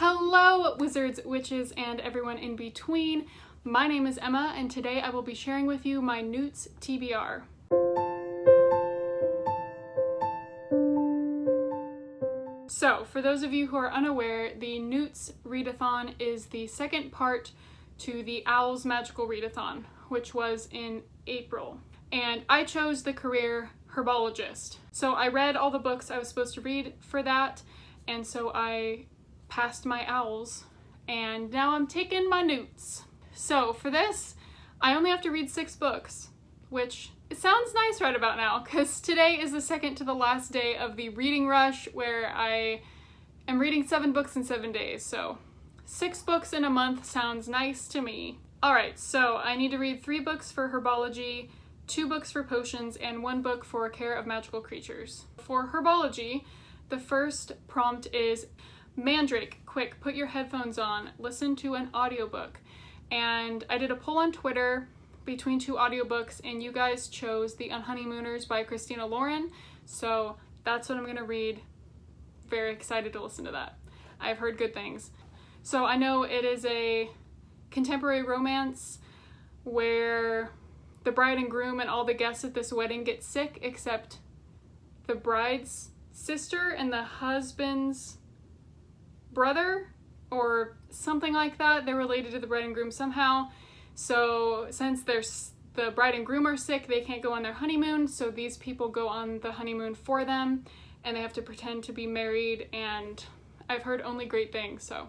Hello, wizards, witches, and everyone in between. My name is Emma, and today I will be sharing with you my NEWTs TBR. So, for those of you who are unaware, the NEWTs Readathon is the second part to the Owls Magical Readathon, which was in April. And I chose the career herbologist. So I read all the books I was supposed to read for that, and so I passed my owls, and now I'm taking my NEWTs. So for this, I only have to read 6 books, which it sounds nice right about now, because today is the second to the last day of the reading rush, where I am reading 7 books in 7 days, so 6 books in a month sounds nice to me. Alright, so I need to read 3 books for herbology, 2 books for potions, and 1 book for care of magical creatures. For herbology, the first prompt is Mandrake, quick, put your headphones on, listen to an audiobook. And I did a poll on Twitter between 2 audiobooks, and you guys chose The Unhoneymooners by Christina Lauren, so that's what I'm gonna read. Very excited to listen to that. I've heard good things. So I know it is a contemporary romance where the bride and groom and all the guests at this wedding get sick, except the bride's sister and the husband's brother, or something like that. They're related to the bride and groom somehow. So since the bride and groom are sick, they can't go on their honeymoon, so these people go on the honeymoon for them, and they have to pretend to be married, and I've heard only great things, so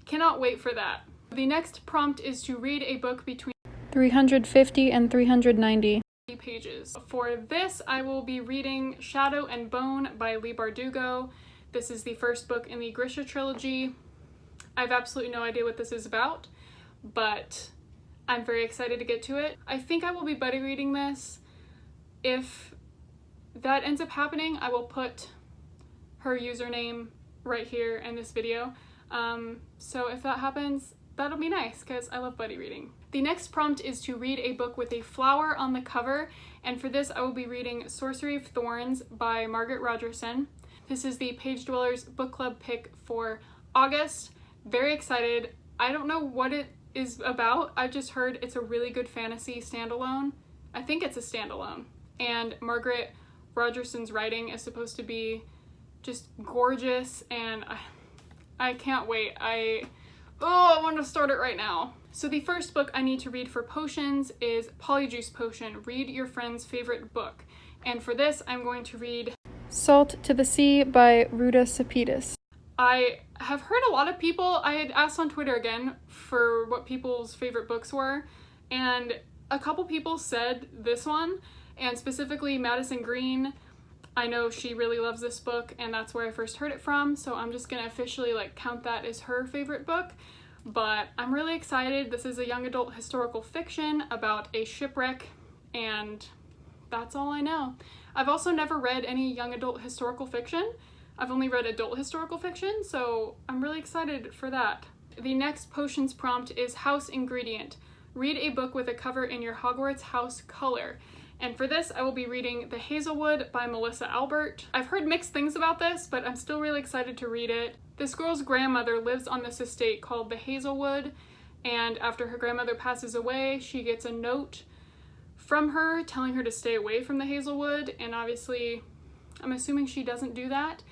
cannot wait for that. The next prompt is to read a book between 350 and 390 pages. For this, I will be reading Shadow and Bone by Leigh Bardugo. This is the first book in the Grisha trilogy. I have absolutely no idea what this is about, but I'm very excited to get to it. I think I will be buddy reading this. If that ends up happening, I will put her username right here in this video. So if that happens, that'll be nice, because I love buddy reading. The next prompt is to read a book with a flower on the cover, and for this I will be reading Sorcery of Thorns by Margaret Rogerson. This is the Page Dwellers book club pick for August. Very excited. I don't know what it is about. I've just heard it's a really good fantasy standalone. I think it's a standalone. And Margaret Rogerson's writing is supposed to be just gorgeous, and I can't wait. I want to start it right now. So the first book I need to read for potions is Polyjuice Potion, Read Your Friend's Favorite Book. And for this, I'm going to read Salt to the Sea by Ruta Sepidus. I have heard a lot of people, I had asked on Twitter again for what people's favorite books were, and a couple people said this one, and specifically Madison Green. I know she really loves this book, and that's where I first heard it from, so I'm just gonna officially count that as her favorite book. But I'm really excited. This is a young adult historical fiction about a shipwreck, and that's all I know. I've also never read any young adult historical fiction. I've only read adult historical fiction, so I'm really excited for that. The next potions prompt is House Ingredient. Read a book with a cover in your Hogwarts house color. And for this, I will be reading The Hazelwood by Melissa Albert. I've heard mixed things about this, but I'm still really excited to read it. This girl's grandmother lives on this estate called The Hazelwood, and after her grandmother passes away, she gets a note from her telling her to stay away from the Hazelwood, and obviously, I'm assuming she doesn't do that.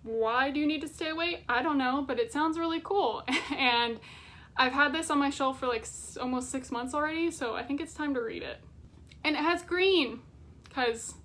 Why do you need to stay away? I don't know, but it sounds really cool. And I've had this on my shelf for almost 6 months already, so I think it's time to read it. And it has green, because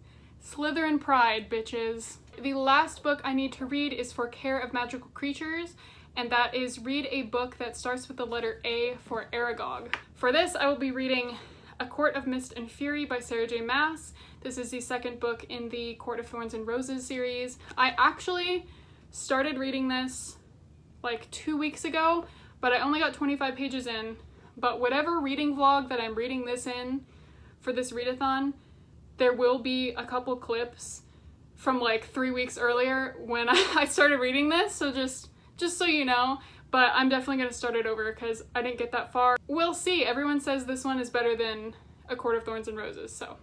Slytherin pride, bitches. The last book I need to read is for care of magical creatures, and that is read a book that starts with the letter A for Aragog. For this, I will be reading A Court of Mist and Fury by Sarah J. Maas. This is the second book in the Court of Thorns and Roses series. I actually started reading this 2 weeks ago, but I only got 25 pages in. But whatever reading vlog that I'm reading this in for this readathon, there will be a couple clips from 3 weeks earlier when I started reading this, so just so you know. But I'm definitely going to start it over because I didn't get that far. We'll see. Everyone says this one is better than A Court of Thorns and Roses, so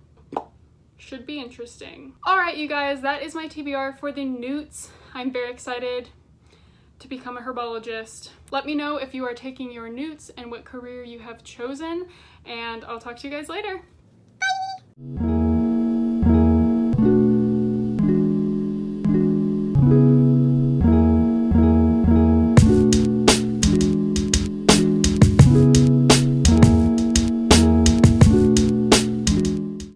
should be interesting. Alright, you guys, that is my TBR for the NEWTs. I'm very excited to become a herbologist. Let me know if you are taking your NEWTs and what career you have chosen, and I'll talk to you guys later. Bye!